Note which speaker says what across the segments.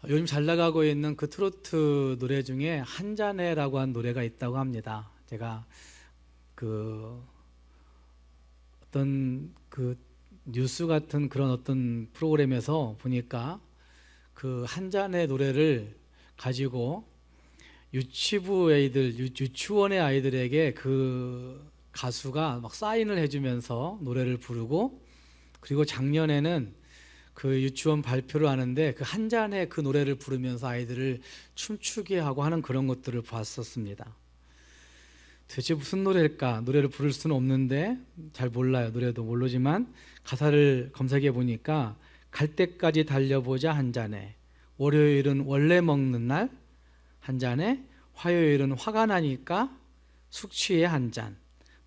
Speaker 1: 요즘 잘 나가고 있는 그 트로트 노래 중에 한 잔해라고 한 노래가 있다고 합니다. 제가 그 어떤 그 뉴스 같은 그런 어떤 프로그램에서 보니까 그 한 잔의 노래를 가지고 유치부 애들, 유치원의 아이들에게 그 가수가 막 사인을 해주면서 노래를 부르고, 그리고 작년에는 그 유치원 발표를 하는데 그 한 잔의 그 노래를 부르면서 아이들을 춤추게 하고 하는 그런 것들을 봤었습니다. 도대체 무슨 노래일까? 노래를 부를 수는 없는데 잘 몰라요. 노래도 모르지만 가사를 검색해 보니까 갈 때까지 달려보자 한 잔에, 월요일은 원래 먹는 날 한 잔에, 화요일은 화가 나니까 숙취에 한 잔,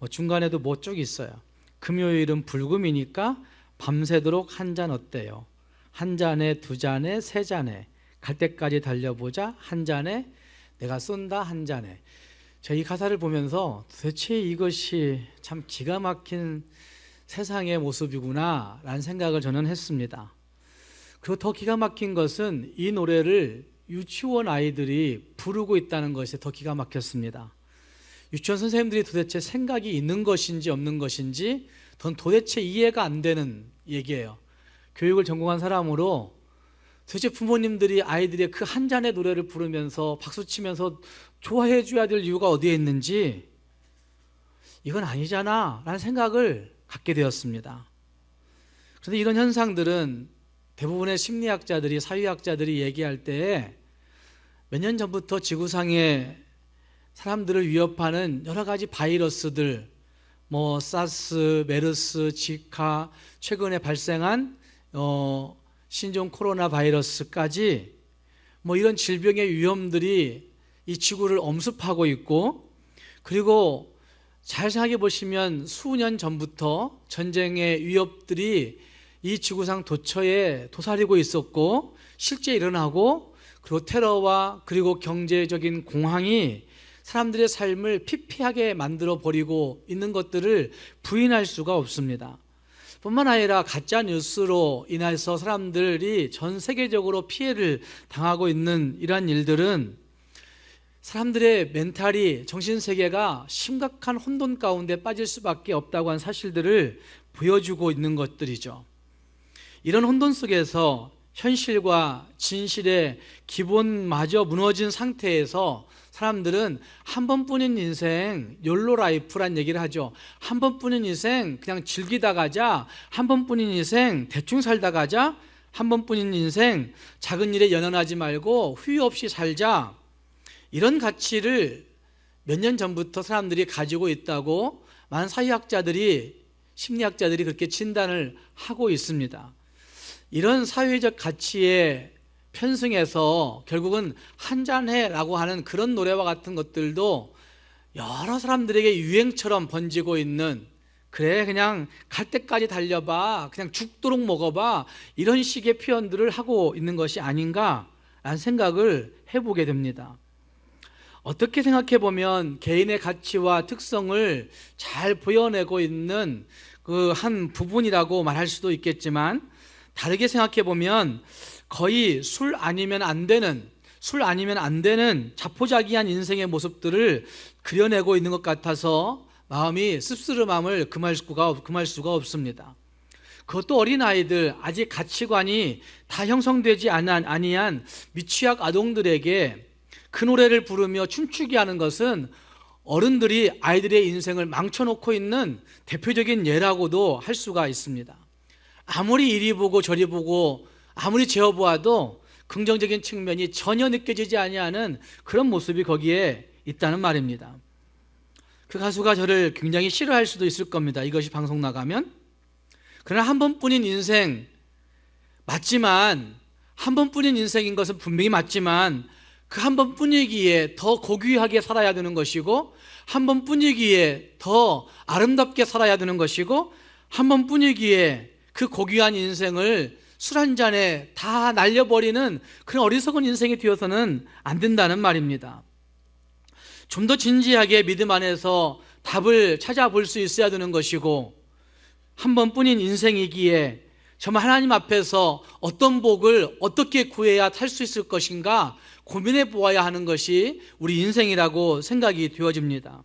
Speaker 1: 중간에도 뭐 쭉 있어요. 금요일은 불금이니까 밤새도록 한 잔 어때요? 한 잔에, 두 잔에, 세 잔에, 갈 때까지 달려보자 한 잔에, 내가 쏜다 한 잔에. 제가 이 가사를 보면서 도대체 이것이 참 기가 막힌 세상의 모습이구나 라는 생각을 저는 했습니다. 그리고 더 기가 막힌 것은 이 노래를 유치원 아이들이 부르고 있다는 것이 더 기가 막혔습니다. 유치원 선생님들이 도대체 생각이 있는 것인지 없는 것인지 도대체 이해가 안 되는 얘기예요. 교육을 전공한 사람으로 도대체 부모님들이 아이들의 그 한 잔의 노래를 부르면서 박수치면서 좋아해 줘야 될 이유가 어디에 있는지, 이건 아니잖아 라는 생각을 갖게 되었습니다. 그런데 이런 현상들은 대부분의 심리학자들이, 사회학자들이 얘기할 때 몇 년 전부터 지구상에 사람들을 위협하는 여러 가지 바이러스들, 사스, 메르스, 지카, 최근에 발생한 신종 코로나 바이러스까지 이런 질병의 위험들이 이 지구를 엄습하고 있고, 그리고 잘 생각해 보시면 수년 전부터 전쟁의 위협들이 이 지구상 도처에 도사리고 있었고 실제 일어나고, 그리고 테러와 그리고 경제적인 공황이 사람들의 삶을 피폐하게 만들어 버리고 있는 것들을 부인할 수가 없습니다. 뿐만 아니라 가짜 뉴스로 인해서 사람들이 전 세계적으로 피해를 당하고 있는 이러한 일들은 사람들의 멘탈이, 정신세계가 심각한 혼돈 가운데 빠질 수밖에 없다고 하는 사실들을 보여주고 있는 것들이죠. 이런 혼돈 속에서 현실과 진실의 기본마저 무너진 상태에서 사람들은 한 번뿐인 인생, 욜로 라이프란 얘기를 하죠. 한 번뿐인 인생 그냥 즐기다 가자, 한 번뿐인 인생 대충 살다 가자, 한 번뿐인 인생 작은 일에 연연하지 말고 후회 없이 살자, 이런 가치를 몇 년 전부터 사람들이 가지고 있다고 많은 사회학자들이, 심리학자들이 그렇게 진단을 하고 있습니다. 이런 사회적 가치에 편승해서 결국은 한잔해라고 하는 그런 노래와 같은 것들도 여러 사람들에게 유행처럼 번지고 있는, 그래 그냥 갈 때까지 달려봐, 그냥 죽도록 먹어봐, 이런 식의 표현들을 하고 있는 것이 아닌가라는 생각을 해보게 됩니다. 어떻게 생각해 보면 개인의 가치와 특성을 잘 보여내고 있는 그 한 부분이라고 말할 수도 있겠지만, 다르게 생각해 보면 거의 술 아니면 안 되는 자포자기한 인생의 모습들을 그려내고 있는 것 같아서 마음이 씁쓸함을 금할 수가 없습니다. 그것도 어린아이들, 아직 가치관이 다 형성되지 아니한 미취학 아동들에게 그 노래를 부르며 춤추게 하는 것은 어른들이 아이들의 인생을 망쳐놓고 있는 대표적인 예라고도 할 수가 있습니다. 아무리 이리 보고 저리 보고 아무리 재어보아도 긍정적인 측면이 전혀 느껴지지 아니하는 그런 모습이 거기에 있다는 말입니다. 그 가수가 저를 굉장히 싫어할 수도 있을 겁니다. 이것이 방송 나가면. 그러나 한 번뿐인 인생 맞지만, 한 번뿐인 인생인 것은 분명히 맞지만, 그 한 번뿐이기에 더 고귀하게 살아야 되는 것이고, 한 번뿐이기에 더 아름답게 살아야 되는 것이고, 한 번뿐이기에 그 고귀한 인생을 술 한 잔에 다 날려버리는 그런 어리석은 인생이 되어서는 안 된다는 말입니다. 좀 더 진지하게 믿음 안에서 답을 찾아볼 수 있어야 되는 것이고, 한 번뿐인 인생이기에 정말 하나님 앞에서 어떤 복을 어떻게 구해야 탈 수 있을 것인가 고민해 보아야 하는 것이 우리 인생이라고 생각이 되어집니다.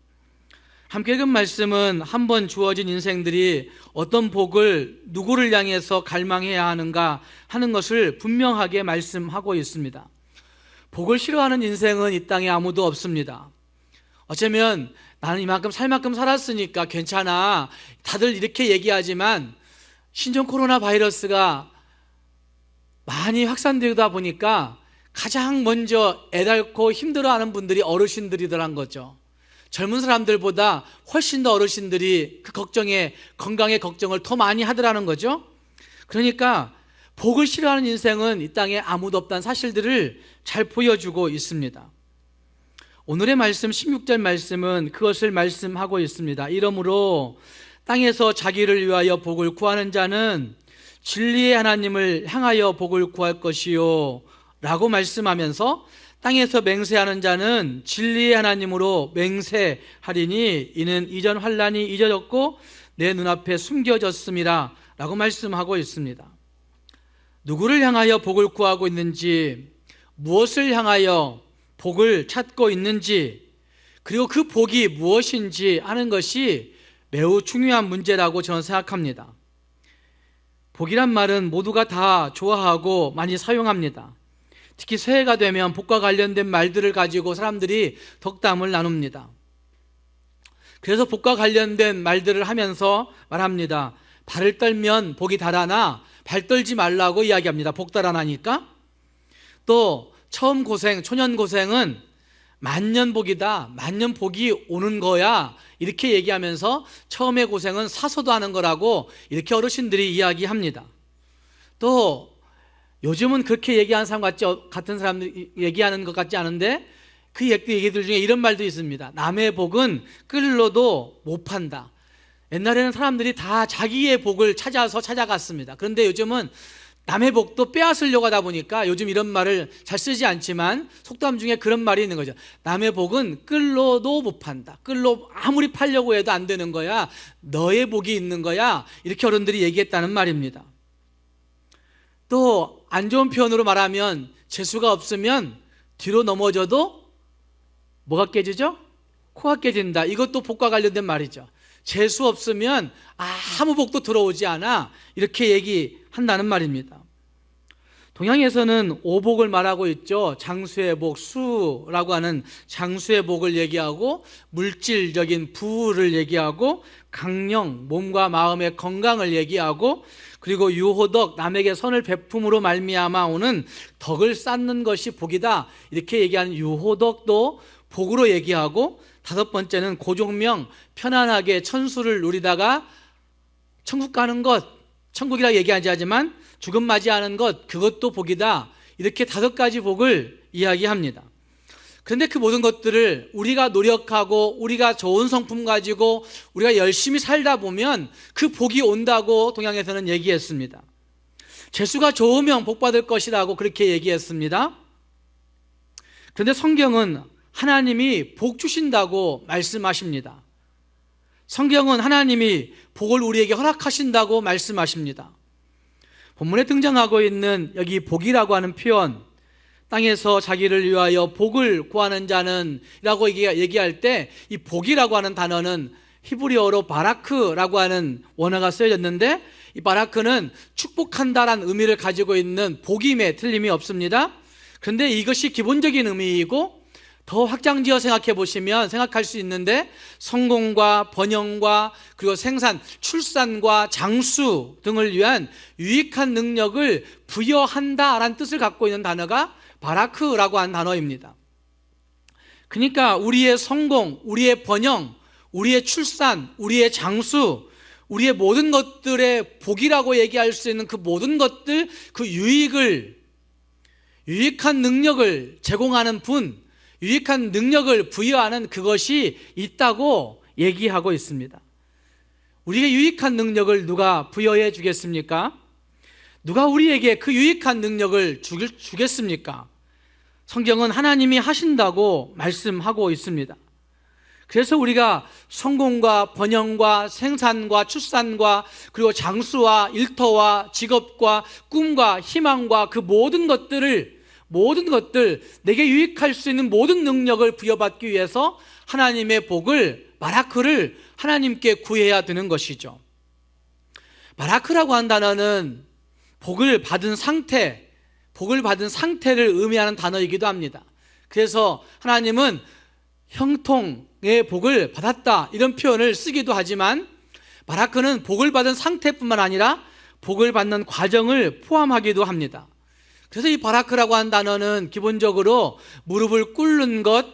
Speaker 1: 함께 읽은 말씀은 한 번 주어진 인생들이 어떤 복을 누구를 향해서 갈망해야 하는가 하는 것을 분명하게 말씀하고 있습니다. 복을 싫어하는 인생은 이 땅에 아무도 없습니다. 어쩌면 나는 이만큼 살 만큼 살았으니까 괜찮아, 다들 이렇게 얘기하지만 신종 코로나 바이러스가 많이 확산되다 보니까 가장 먼저 애달고 힘들어하는 분들이 어르신들이더란 거죠. 젊은 사람들보다 훨씬 더 어르신들이 그 걱정에, 건강의 걱정을 더 많이 하더라는 거죠. 그러니까 복을 싫어하는 인생은 이 땅에 아무도 없다는 사실들을 잘 보여주고 있습니다. 오늘의 말씀 16절 말씀은 그것을 말씀하고 있습니다. 이러므로 땅에서 자기를 위하여 복을 구하는 자는 진리의 하나님을 향하여 복을 구할 것이요 라고 말씀하면서 땅에서 맹세하는 자는 진리의 하나님으로 맹세하리니 이는 이전 환난이 잊어졌고 내 눈앞에 숨겨졌음이라 라고 말씀하고 있습니다. 누구를 향하여 복을 구하고 있는지, 무엇을 향하여 복을 찾고 있는지, 그리고 그 복이 무엇인지 하는 것이 매우 중요한 문제라고 저는 생각합니다. 복이란 말은 모두가 다 좋아하고 많이 사용합니다. 특히 새해가 되면 복과 관련된 말들을 가지고 사람들이 덕담을 나눕니다. 그래서 복과 관련된 말들을 하면서 말합니다. 발을 떨면 복이 달아나 발 떨지 말라고 이야기합니다. 복 달아나니까. 또 처음 고생, 초년 고생은 만년복이다, 만년복이 오는 거야, 이렇게 얘기하면서 처음의 고생은 사소도 하는 거라고 이렇게 어르신들이 이야기합니다. 또 요즘은 그렇게 얘기하는 사람 같은 사람들이 얘기하는 것 같지 않은데 그 얘기들 중에 이런 말도 있습니다. 남의 복은 끌로도 못 판다. 옛날에는 사람들이 다 자기의 복을 찾아서 찾아갔습니다. 그런데 요즘은 남의 복도 빼앗으려고 하다 보니까 요즘 이런 말을 잘 쓰지 않지만 속담 중에 그런 말이 있는 거죠. 남의 복은 끌로도 못 판다. 끌로 아무리 팔려고 해도 안 되는 거야. 너의 복이 있는 거야. 이렇게 어른들이 얘기했다는 말입니다. 또 안 좋은 표현으로 말하면 재수가 없으면 뒤로 넘어져도 뭐가 깨지죠? 코가 깨진다. 이것도 복과 관련된 말이죠. 재수 없으면 아무 복도 들어오지 않아. 이렇게 얘기한다는 말입니다. 동양에서는 오복을 말하고 있죠. 장수의 복, 수라고 하는 장수의 복을 얘기하고, 물질적인 부를 얘기하고, 강령, 몸과 마음의 건강을 얘기하고, 그리고 유호덕, 남에게 선을 베품으로 말미암아 오는 덕을 쌓는 것이 복이다, 이렇게 얘기하는 유호덕도 복으로 얘기하고, 다섯 번째는 고종명, 편안하게 천수를 누리다가 천국 가는 것, 천국이라고 얘기하지 하지만 죽음 맞이하는 것, 그것도 복이다, 이렇게 다섯 가지 복을 이야기합니다. 그런데 그 모든 것들을 우리가 노력하고 우리가 좋은 성품 가지고 우리가 열심히 살다 보면 그 복이 온다고 동양에서는 얘기했습니다. 재수가 좋으면 복 받을 것이라고 그렇게 얘기했습니다. 그런데 성경은 하나님이 복 주신다고 말씀하십니다. 성경은 하나님이 복을 우리에게 허락하신다고 말씀하십니다. 본문에 등장하고 있는 여기 복이라고 하는 표현, 땅에서 자기를 위하여 복을 구하는 자는 라고 얘기할 때 이 복이라고 하는 단어는 히브리어로 바라크라고 하는 원어가 쓰여졌는데, 이 바라크는 축복한다라는 의미를 가지고 있는 복임에 틀림이 없습니다. 그런데 이것이 기본적인 의미이고, 더 확장지어 생각할 수 있는데 성공과 번영과 그리고 생산, 출산과 장수 등을 위한 유익한 능력을 부여한다라는 뜻을 갖고 있는 단어가 바라크라고 하는 단어입니다. 그러니까 우리의 성공, 우리의 번영, 우리의 출산, 우리의 장수, 우리의 모든 것들의 복이라고 얘기할 수 있는 그 모든 것들, 그 유익한 능력을 제공하는 분, 유익한 능력을 부여하는 그것이 있다고 얘기하고 있습니다. 우리에게 유익한 능력을 누가 부여해 주겠습니까? 누가 우리에게 그 유익한 능력을 주겠습니까? 성경은 하나님이 하신다고 말씀하고 있습니다. 그래서 우리가 성공과 번영과 생산과 출산과 그리고 장수와 일터와 직업과 꿈과 희망과 그 모든 것들 내게 유익할 수 있는 모든 능력을 부여받기 위해서 하나님의 복을, 바라크를 하나님께 구해야 되는 것이죠. 바라크라고 한 단어는 복을 받은 상태를 의미하는 단어이기도 합니다. 그래서 하나님은 형통의 복을 받았다 이런 표현을 쓰기도 하지만, 바라크는 복을 받은 상태뿐만 아니라 복을 받는 과정을 포함하기도 합니다. 그래서 이 바라크라고 한 단어는 기본적으로 무릎을 꿇는 것,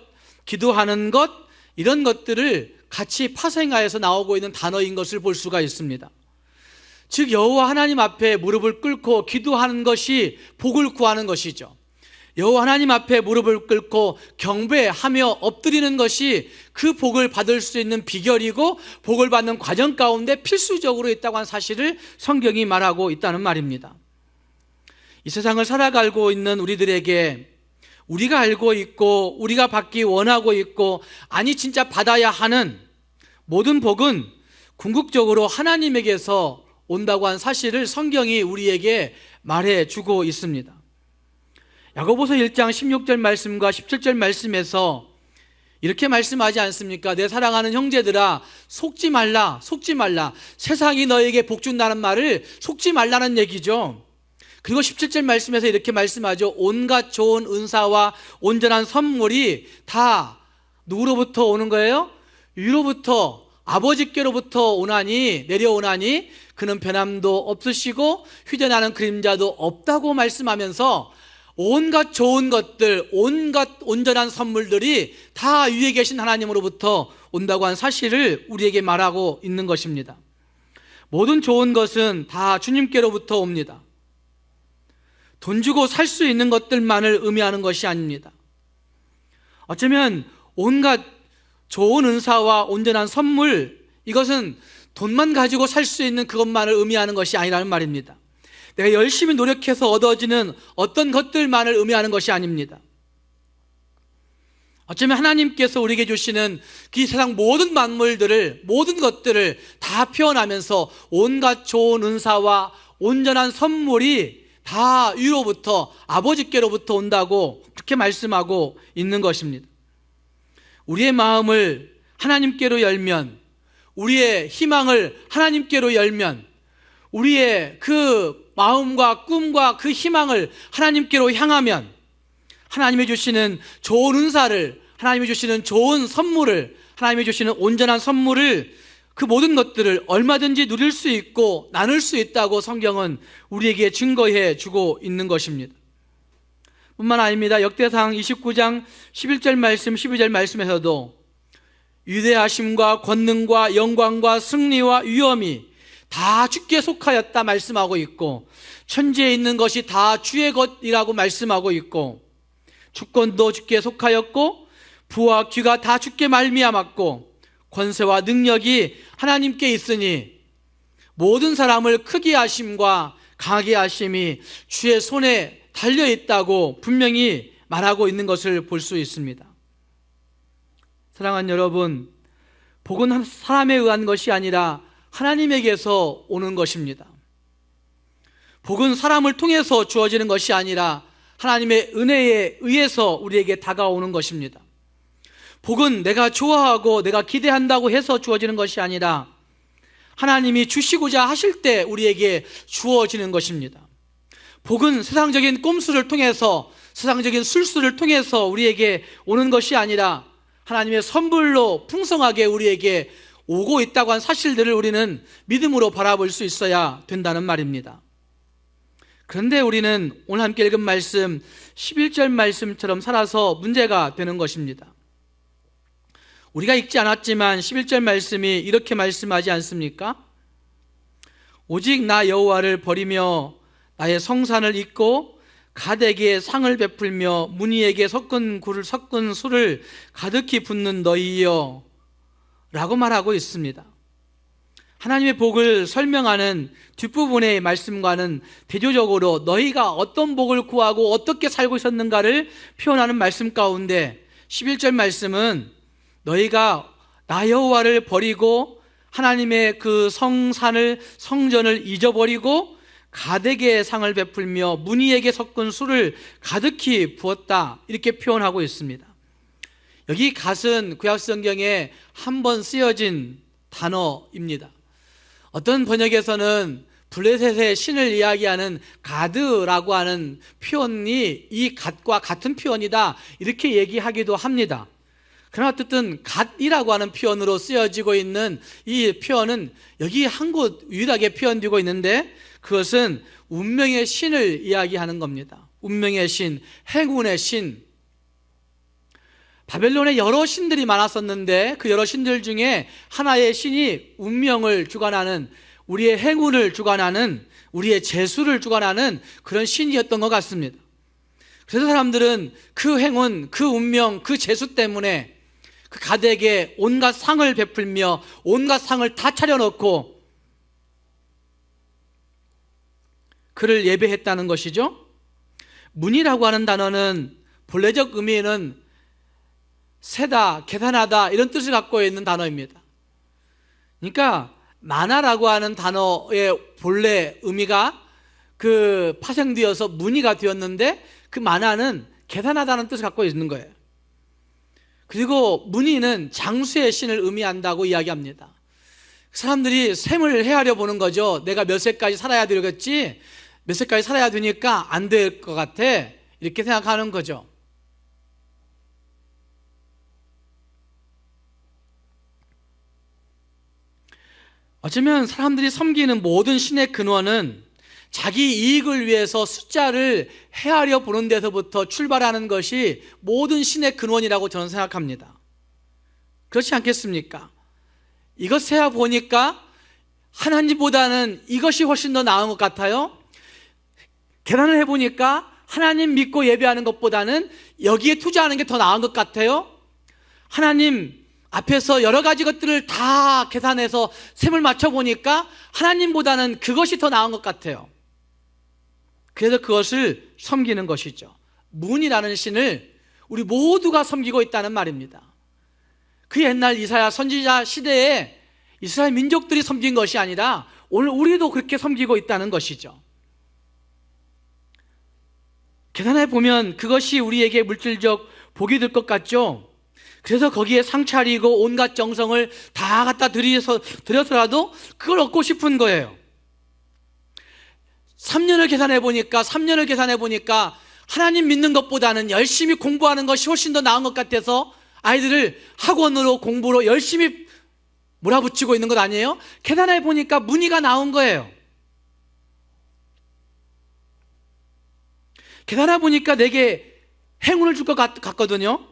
Speaker 1: 기도하는 것, 이런 것들을 같이 파생하여서 나오고 있는 단어인 것을 볼 수가 있습니다. 즉 여호와 하나님 앞에 무릎을 꿇고 기도하는 것이 복을 구하는 것이죠. 여호와 하나님 앞에 무릎을 꿇고 경배하며 엎드리는 것이 그 복을 받을 수 있는 비결이고 복을 받는 과정 가운데 필수적으로 있다고 하는 사실을 성경이 말하고 있다는 말입니다. 이 세상을 살아가고 있는 우리들에게 우리가 알고 있고 우리가 받기 원하고 있고, 아니 진짜 받아야 하는 모든 복은 궁극적으로 하나님에게서 온다고 한 사실을 성경이 우리에게 말해주고 있습니다. 야고보서 1장 16절 말씀과 17절 말씀에서 이렇게 말씀하지 않습니까? 내 사랑하는 형제들아, 속지 말라. 세상이 너에게 복 준다는 말을 속지 말라는 얘기죠. 그리고 17절 말씀에서 이렇게 말씀하죠. 온갖 좋은 은사와 온전한 선물이 다 누구로부터 오는 거예요? 위로부터, 아버지께로부터 내려오나니 그는 변함도 없으시고 휴전하는 그림자도 없다고 말씀하면서 온갖 좋은 것들, 온갖 온전한 선물들이 다 위에 계신 하나님으로부터 온다고 한 사실을 우리에게 말하고 있는 것입니다. 모든 좋은 것은 다 주님께로부터 옵니다. 돈 주고 살 수 있는 것들만을 의미하는 것이 아닙니다. 어쩌면 온갖 좋은 은사와 온전한 선물, 이것은 돈만 가지고 살 수 있는 그것만을 의미하는 것이 아니라는 말입니다. 내가 열심히 노력해서 얻어지는 어떤 것들만을 의미하는 것이 아닙니다. 어쩌면 하나님께서 우리에게 주시는 이 세상 모든 만물들을, 모든 것들을 다 표현하면서 온갖 좋은 은사와 온전한 선물이 다 위로부터, 아버지께로부터 온다고 그렇게 말씀하고 있는 것입니다. 우리의 마음을 하나님께로 열면, 우리의 희망을 하나님께로 열면, 우리의 그 마음과 꿈과 그 희망을 하나님께로 향하면 하나님이 주시는 좋은 은사를, 하나님이 주시는 좋은 선물을, 하나님이 주시는 온전한 선물을, 그 모든 것들을 얼마든지 누릴 수 있고 나눌 수 있다고 성경은 우리에게 증거해 주고 있는 것입니다. 뿐만 아닙니다. 역대상 29장 11절 말씀, 12절 말씀에서도 위대하심과 권능과 영광과 승리와 위엄이 다 주께 속하였다 말씀하고 있고, 천지에 있는 것이 다 주의 것이라고 말씀하고 있고, 주권도 주께 속하였고 부와 귀가 다 주께 말미암았고 권세와 능력이 하나님께 있으니 모든 사람을 크게 하심과 강하게 하심이 주의 손에 달려있다고 분명히 말하고 있는 것을 볼 수 있습니다. 사랑하는 여러분, 복은 사람에 의한 것이 아니라 하나님에게서 오는 것입니다. 복은 사람을 통해서 주어지는 것이 아니라 하나님의 은혜에 의해서 우리에게 다가오는 것입니다. 복은 내가 좋아하고 내가 기대한다고 해서 주어지는 것이 아니라 하나님이 주시고자 하실 때 우리에게 주어지는 것입니다. 복은 세상적인 꼼수를 통해서, 세상적인 술수를 통해서 우리에게 오는 것이 아니라 하나님의 선물로 풍성하게 우리에게 오고 있다고 한 사실들을 우리는 믿음으로 바라볼 수 있어야 된다는 말입니다. 그런데 우리는 오늘 함께 읽은 말씀 11절 말씀처럼 살아서 문제가 되는 것입니다. 우리가 읽지 않았지만 11절 말씀이 이렇게 말씀하지 않습니까? 오직 나 여호와를 버리며 나의 성산을 잊고 가데기에 상을 베풀며 문희에게 섞은 술을 가득히 붓는 너희여 라고 말하고 있습니다. 하나님의 복을 설명하는 뒷부분의 말씀과는 대조적으로 너희가 어떤 복을 구하고 어떻게 살고 있었는가를 표현하는 말씀 가운데 11절 말씀은 너희가 나 여호와를 버리고 하나님의 그 성전을 잊어버리고 가덱에 상을 베풀며 문희에게 섞은 술을 가득히 부었다, 이렇게 표현하고 있습니다. 여기 갓은 구약성경에 한 번 쓰여진 단어입니다. 어떤 번역에서는 블레셋의 신을 이야기하는 가드라고 하는 표현이 이 갓과 같은 표현이다, 이렇게 얘기하기도 합니다. 그러나 어쨌든 갓이라고 하는 표현으로 쓰여지고 있는 이 표현은 여기 한 곳 유일하게 표현되고 있는데, 그것은 운명의 신을 이야기하는 겁니다. 운명의 신, 행운의 신. 바벨론에 여러 신들이 많았었는데 그 여러 신들 중에 하나의 신이 운명을 주관하는, 우리의 행운을 주관하는, 우리의 재수를 주관하는 그런 신이었던 것 같습니다. 그래서 사람들은 그 행운, 그 운명, 그 재수 때문에 그 가덱에 온갖 상을 베풀며 온갖 상을 다 차려놓고 그를 예배했다는 것이죠. 문이라고 하는 단어는 본래적 의미는 세다, 계산하다, 이런 뜻을 갖고 있는 단어입니다. 그러니까 만화라고 하는 단어의 본래 의미가 그 파생되어서 문의가 되었는데, 그 만화는 계산하다는 뜻을 갖고 있는 거예요. 그리고 문의는 장수의 신을 의미한다고 이야기합니다. 사람들이 셈을 헤아려 보는 거죠. 내가 몇 세까지 살아야 되겠지, 몇 세까지 살아야 되니까 안 될 것 같아, 이렇게 생각하는 거죠. 어쩌면 사람들이 섬기는 모든 신의 근원은 자기 이익을 위해서 숫자를 헤아려 보는 데서부터 출발하는 것이 모든 신의 근원이라고 저는 생각합니다. 그렇지 않겠습니까? 이것 세어 보니까 하나님보다는 이것이 훨씬 더 나은 것 같아요. 계산을 해보니까 하나님 믿고 예배하는 것보다는 여기에 투자하는 게 더 나은 것 같아요. 하나님 앞에서 여러 가지 것들을 다 계산해서 셈을 맞춰보니까 하나님보다는 그것이 더 나은 것 같아요. 그래서 그것을 섬기는 것이죠. 문이라는 신을 우리 모두가 섬기고 있다는 말입니다. 그 옛날 이사야 선지자 시대에 이스라엘 민족들이 섬긴 것이 아니라 오늘 우리도 그렇게 섬기고 있다는 것이죠. 계산해 보면 그것이 우리에게 물질적 복이 될 것 같죠. 그래서 거기에 상 차리고 온갖 정성을 다 갖다 들여서라도 그걸 얻고 싶은 거예요. 3년을 계산해 보니까 하나님 믿는 것보다는 열심히 공부하는 것이 훨씬 더 나은 것 같아서 아이들을 학원으로 공부로 열심히 몰아붙이고 있는 것 아니에요? 계산해 보니까 문의가 나온 거예요. 계산해 보니까 내게 행운을 줄 것 같거든요.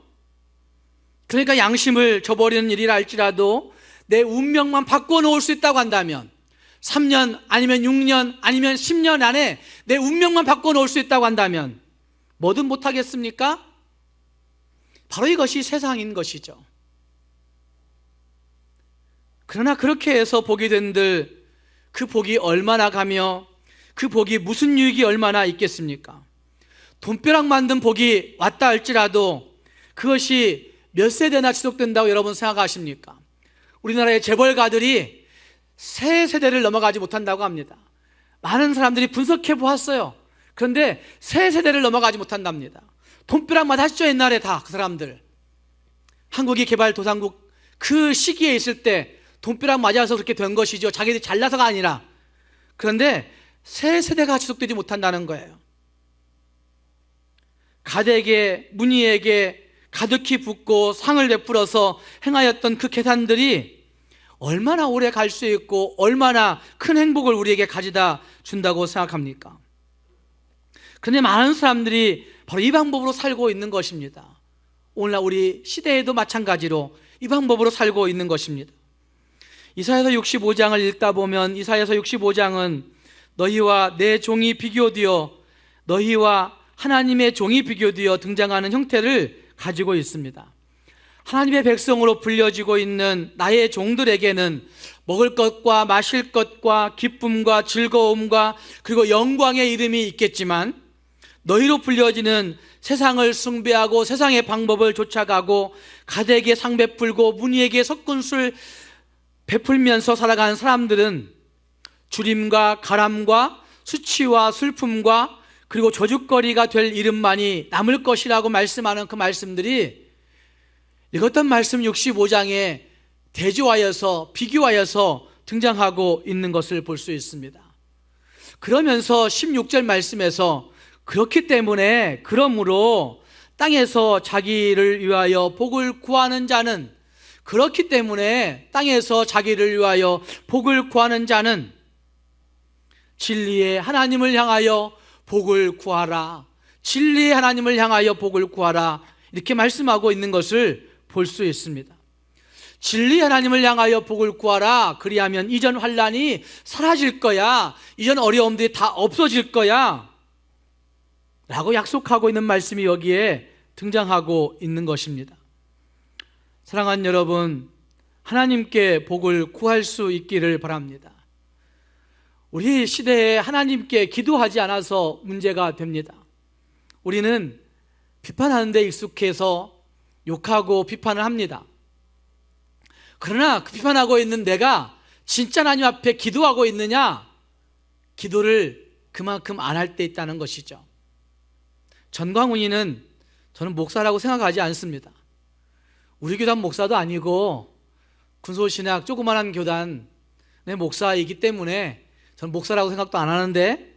Speaker 1: 그러니까 양심을 저버리는 일이라 할지라도 내 운명만 바꿔놓을 수 있다고 한다면 3년 아니면 6년 아니면 10년 안에 내 운명만 바꿔놓을 수 있다고 한다면 뭐든 못하겠습니까? 바로 이것이 세상인 것이죠. 그러나 그렇게 해서 복이 된들 그 복이 얼마나 가며 그 복이 무슨 유익이 얼마나 있겠습니까? 돈벼락 만든 복이 왔다 할지라도 그것이 몇 세대나 지속된다고 여러분 생각하십니까? 우리나라의 재벌가들이 세 세대를 넘어가지 못한다고 합니다. 많은 사람들이 분석해 보았어요. 그런데 세 세대를 넘어가지 못한답니다. 돈벼락만 하시죠, 옛날에 다 그 사람들. 한국이 개발도상국 그 시기에 있을 때 돈벼락 맞아서 그렇게 된 것이죠. 자기들이 잘나서가 아니라. 그런데 세 세대가 지속되지 못한다는 거예요. 가덱에 문희에게 가득히 붓고 상을 베풀어서 행하였던 그 계산들이 얼마나 오래 갈 수 있고 얼마나 큰 행복을 우리에게 가져다 준다고 생각합니까? 그런데 많은 사람들이 바로 이 방법으로 살고 있는 것입니다. 오늘날 우리 시대에도 마찬가지로 이 방법으로 살고 있는 것입니다. 이사야서 65장을 읽다 보면 이사야서 65장은 너희와 내 종이 비교되어, 너희와 하나님의 종이 비교되어 등장하는 형태를 가지고 있습니다. 하나님의 백성으로 불려지고 있는 나의 종들에게는 먹을 것과 마실 것과 기쁨과 즐거움과 그리고 영광의 이름이 있겠지만 너희로 불려지는 세상을 숭배하고 세상의 방법을 쫓아가고 가대에게 상 베풀고 문의에게 석군술 베풀면서 살아가는 사람들은 주림과 가람과 수치와 슬픔과 그리고 저주거리가 될 이름만이 남을 것이라고 말씀하는 그 말씀들이 읽었던 말씀 65장에 대조하여서 비교하여서 등장하고 있는 것을 볼 수 있습니다. 그러면서 16절 말씀에서 그렇기 때문에 그러므로 땅에서 자기를 위하여 복을 구하는 자는 그렇기 때문에 땅에서 자기를 위하여 복을 구하는 자는 진리의 하나님을 향하여 복을 구하라. 진리의 하나님을 향하여 복을 구하라. 이렇게 말씀하고 있는 것을 볼 수 있습니다. 진리 하나님을 향하여 복을 구하라. 그리하면 이전 환난이 사라질 거야. 이전 어려움들이 다 없어질 거야 라고 약속하고 있는 말씀이 여기에 등장하고 있는 것입니다. 사랑하는 여러분, 하나님께 복을 구할 수 있기를 바랍니다. 우리 시대에 하나님께 기도하지 않아서 문제가 됩니다. 우리는 비판하는 데 익숙해서 욕하고 비판을 합니다. 그러나 그 비판하고 있는 내가 진짜 하나님 앞에 기도하고 있느냐? 기도를 그만큼 안 할 때 있다는 것이죠. 전광훈이는 저는 목사라고 생각하지 않습니다. 우리 교단 목사도 아니고 군소신학 조그만한 교단의 목사이기 때문에 저는 목사라고 생각도 안 하는데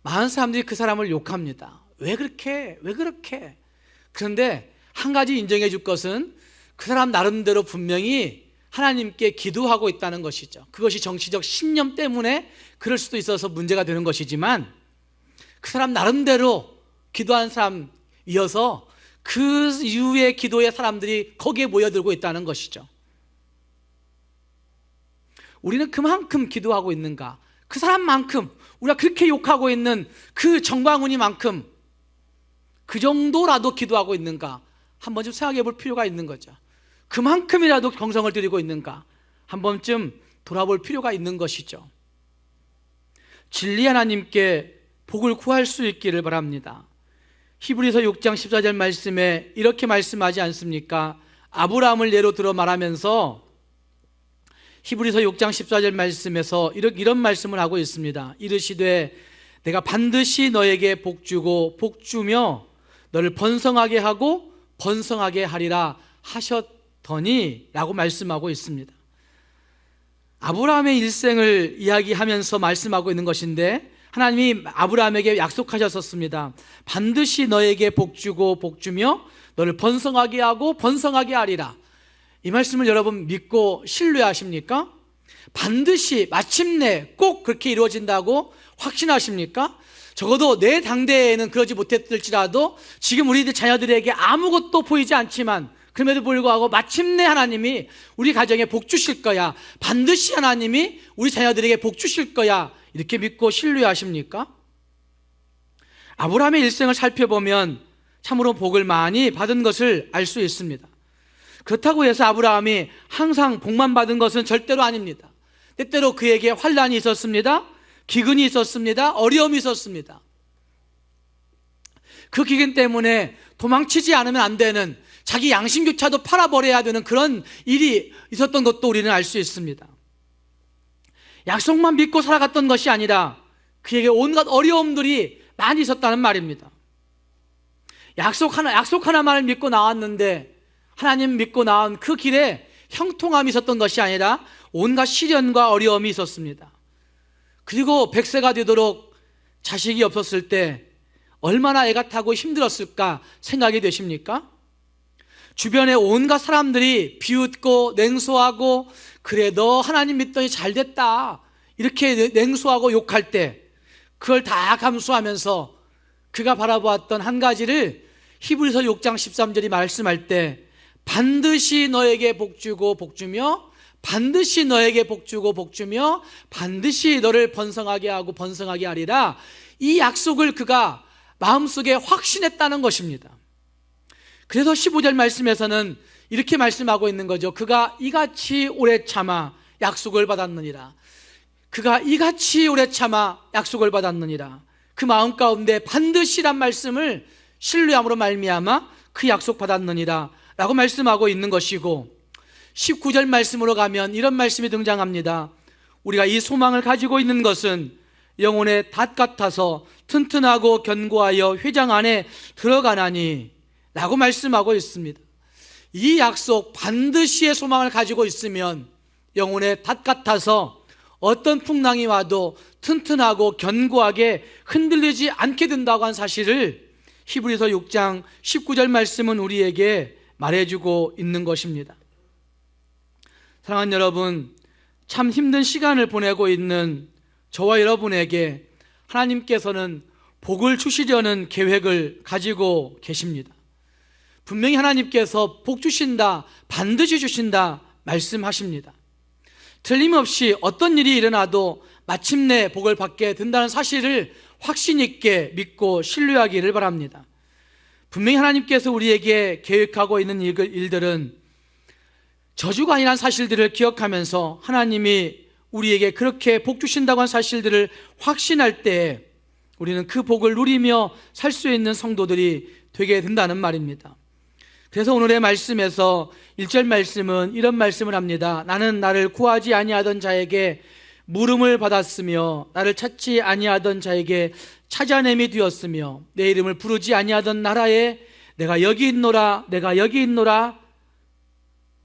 Speaker 1: 많은 사람들이 그 사람을 욕합니다. 왜 그렇게? 그런데 한 가지 인정해 줄 것은 그 사람 나름대로 분명히 하나님께 기도하고 있다는 것이죠. 그것이 정치적 신념 때문에 그럴 수도 있어서 문제가 되는 것이지만 그 사람 나름대로 기도한 사람이어서 그 이후의 기도의 사람들이 거기에 모여들고 있다는 것이죠. 우리는 그만큼 기도하고 있는가? 그 사람만큼 우리가 그렇게 욕하고 있는 그 정광훈이만큼 그 정도라도 기도하고 있는가? 한 번쯤 생각해 볼 필요가 있는 거죠. 그만큼이라도 정성을 들이고 있는가? 한 번쯤 돌아볼 필요가 있는 것이죠. 진리 하나님께 복을 구할 수 있기를 바랍니다. 히브리서 6장 14절 말씀에 이렇게 말씀하지 않습니까? 아브라함을 예로 들어 말하면서 히브리서 6장 14절 말씀에서 이런 말씀을 하고 있습니다. 이르시되 내가 반드시 너에게 복주고 복주며 너를 번성하게 하고 번성하게 하리라 하셨더니 라고 말씀하고 있습니다. 아브라함의 일생을 이야기하면서 말씀하고 있는 것인데 하나님이 아브라함에게 약속하셨었습니다. 반드시 너에게 복주고 복주며 너를 번성하게 하고 번성하게 하리라. 이 말씀을 여러분 믿고 신뢰하십니까? 반드시 마침내 꼭 그렇게 이루어진다고 확신하십니까? 적어도 내 당대에는 그러지 못했을지라도 지금 우리들 자녀들에게 아무것도 보이지 않지만 그럼에도 불구하고 마침내 하나님이 우리 가정에 복 주실 거야. 반드시 하나님이 우리 자녀들에게 복 주실 거야. 이렇게 믿고 신뢰하십니까? 아브라함의 일생을 살펴보면 참으로 복을 많이 받은 것을 알 수 있습니다. 그렇다고 해서 아브라함이 항상 복만 받은 것은 절대로 아닙니다. 때때로 그에게 환난이 있었습니다. 기근이 있었습니다. 어려움이 있었습니다. 그 기근 때문에 도망치지 않으면 안 되는, 자기 양심조차도 팔아버려야 되는 그런 일이 있었던 것도 우리는 알 수 있습니다. 약속만 믿고 살아갔던 것이 아니라 그에게 온갖 어려움들이 많이 있었다는 말입니다. 약속 하나만을 믿고 나왔는데 하나님 믿고 나온 그 길에 형통함이 있었던 것이 아니라 온갖 시련과 어려움이 있었습니다. 그리고 100세가 되도록 자식이 없었을 때 얼마나 애가 타고 힘들었을까 생각이 되십니까? 주변에 온갖 사람들이 비웃고 냉소하고 그래 너 하나님 믿더니 잘됐다 이렇게 냉소하고 욕할 때 그걸 다 감수하면서 그가 바라보았던 한 가지를 히브리서 6장 13절이 말씀할 때 반드시 너에게 복주고 복주며 반드시 너에게 복주고 복주며 반드시 너를 번성하게 하고 번성하게 하리라, 이 약속을 그가 마음속에 확신했다는 것입니다. 그래서 15절 말씀에서는 이렇게 말씀하고 있는 거죠. 그가 이같이 오래 참아 약속을 받았느니라. 그가 이같이 오래 참아 약속을 받았느니라. 그 마음 가운데 반드시란 말씀을 신뢰함으로 말미암아 그 약속 받았느니라 라고 말씀하고 있는 것이고, 19절 말씀으로 가면 이런 말씀이 등장합니다. 우리가 이 소망을 가지고 있는 것은 영혼의 닷 같아서 튼튼하고 견고하여 회장 안에 들어가나니 라고 말씀하고 있습니다. 이 약속, 반드시의 소망을 가지고 있으면 영혼의 닷 같아서 어떤 풍랑이 와도 튼튼하고 견고하게 흔들리지 않게 된다고 한 사실을 히브리서 6장 19절 말씀은 우리에게 말해주고 있는 것입니다. 사랑하는 여러분, 참 힘든 시간을 보내고 있는 저와 여러분에게 하나님께서는 복을 주시려는 계획을 가지고 계십니다. 분명히 하나님께서 복 주신다, 반드시 주신다 말씀하십니다. 틀림없이 어떤 일이 일어나도 마침내 복을 받게 된다는 사실을 확신 있게 믿고 신뢰하기를 바랍니다. 분명히 하나님께서 우리에게 계획하고 있는 일들은 저주가 아니라는 사실들을 기억하면서 하나님이 우리에게 그렇게 복 주신다고 한 사실들을 확신할 때 우리는 그 복을 누리며 살 수 있는 성도들이 되게 된다는 말입니다. 그래서 오늘의 말씀에서 1절 말씀은 이런 말씀을 합니다. 나는 나를 구하지 아니하던 자에게 물음을 받았으며 나를 찾지 아니하던 자에게 찾아냄이 되었으며 내 이름을 부르지 아니하던 나라에 내가 여기 있노라 내가 여기 있노라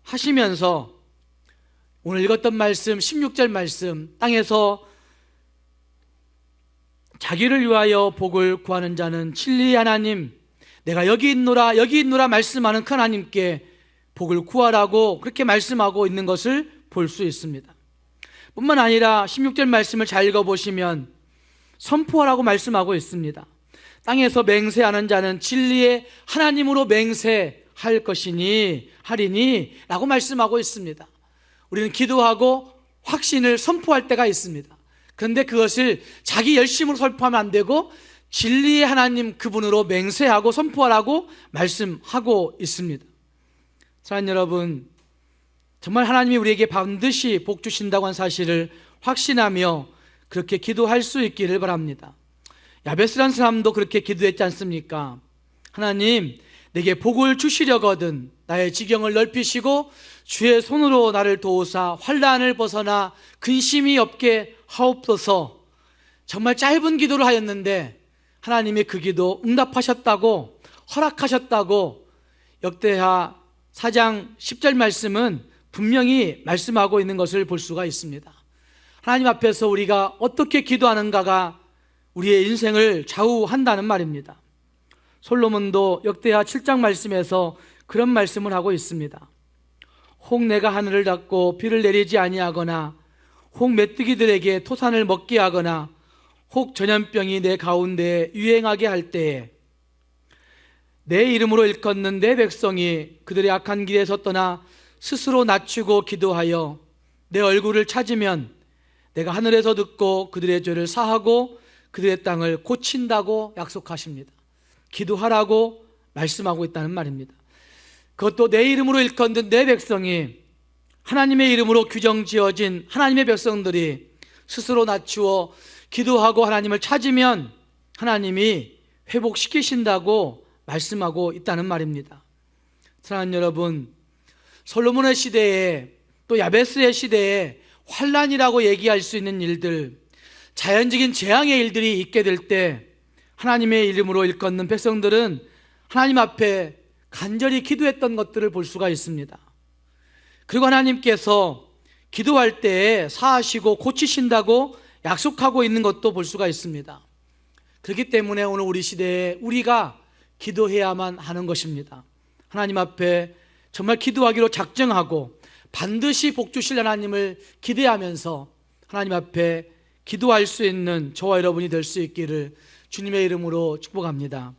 Speaker 1: 하시면서 오늘 읽었던 말씀 16절 말씀, 땅에서 자기를 위하여 복을 구하는 자는 진리의 하나님, 내가 여기 있노라 말씀하는 큰 하나님께 복을 구하라고 그렇게 말씀하고 있는 것을 볼 수 있습니다. 뿐만 아니라 16절 말씀을 잘 읽어보시면 선포하라고 말씀하고 있습니다. 땅에서 맹세하는 자는 진리의 하나님으로 맹세할 것이니 하리니 라고 말씀하고 있습니다. 우리는 기도하고 확신을 선포할 때가 있습니다. 그런데 그것을 자기 열심으로 선포하면 안 되고 진리의 하나님 그분으로 맹세하고 선포하라고 말씀하고 있습니다. 사랑하는 여러분, 정말 하나님이 우리에게 반드시 복 주신다고 한 사실을 확신하며 그렇게 기도할 수 있기를 바랍니다. 야베스라는 사람도 그렇게 기도했지 않습니까? 하나님, 내게 복을 주시려거든 나의 지경을 넓히시고 주의 손으로 나를 도우사 환난을 벗어나 근심이 없게 하옵소서. 정말 짧은 기도를 하였는데 하나님이 그 기도 응답하셨다고, 허락하셨다고 역대하 4장 10절 말씀은 분명히 말씀하고 있는 것을 볼 수가 있습니다. 하나님 앞에서 우리가 어떻게 기도하는가가 우리의 인생을 좌우한다는 말입니다. 솔로몬도 역대하 7장 말씀에서 그런 말씀을 하고 있습니다. 혹 내가 하늘을 닫고 비를 내리지 아니하거나 혹 메뚜기들에게 토산을 먹게 하거나 혹 전염병이 내 가운데 유행하게 할 때에 내 이름으로 일컫는 내 백성이 그들의 악한 길에서 떠나 스스로 낮추고 기도하여 내 얼굴을 찾으면 내가 하늘에서 듣고 그들의 죄를 사하고 그들의 땅을 고친다고 약속하십니다. 기도하라고 말씀하고 있다는 말입니다. 그것도 내 이름으로 일컫는 내 백성이, 하나님의 이름으로 규정 지어진 하나님의 백성들이 스스로 낮추어 기도하고 하나님을 찾으면 하나님이 회복시키신다고 말씀하고 있다는 말입니다. 사랑하는 여러분, 솔로몬의 시대에 또 야베스의 시대에 환난이라고 얘기할 수 있는 일들, 자연적인 재앙의 일들이 있게 될 때 하나님의 이름으로 일컫는 백성들은 하나님 앞에 간절히 기도했던 것들을 볼 수가 있습니다. 그리고 하나님께서 기도할 때에 사하시고 고치신다고 약속하고 있는 것도 볼 수가 있습니다. 그렇기 때문에 오늘 우리 시대에 우리가 기도해야만 하는 것입니다. 하나님 앞에 정말 기도하기로 작정하고 반드시 복 주실 하나님을 기대하면서 하나님 앞에 기도할 수 있는 저와 여러분이 될 수 있기를 주님의 이름으로 축복합니다.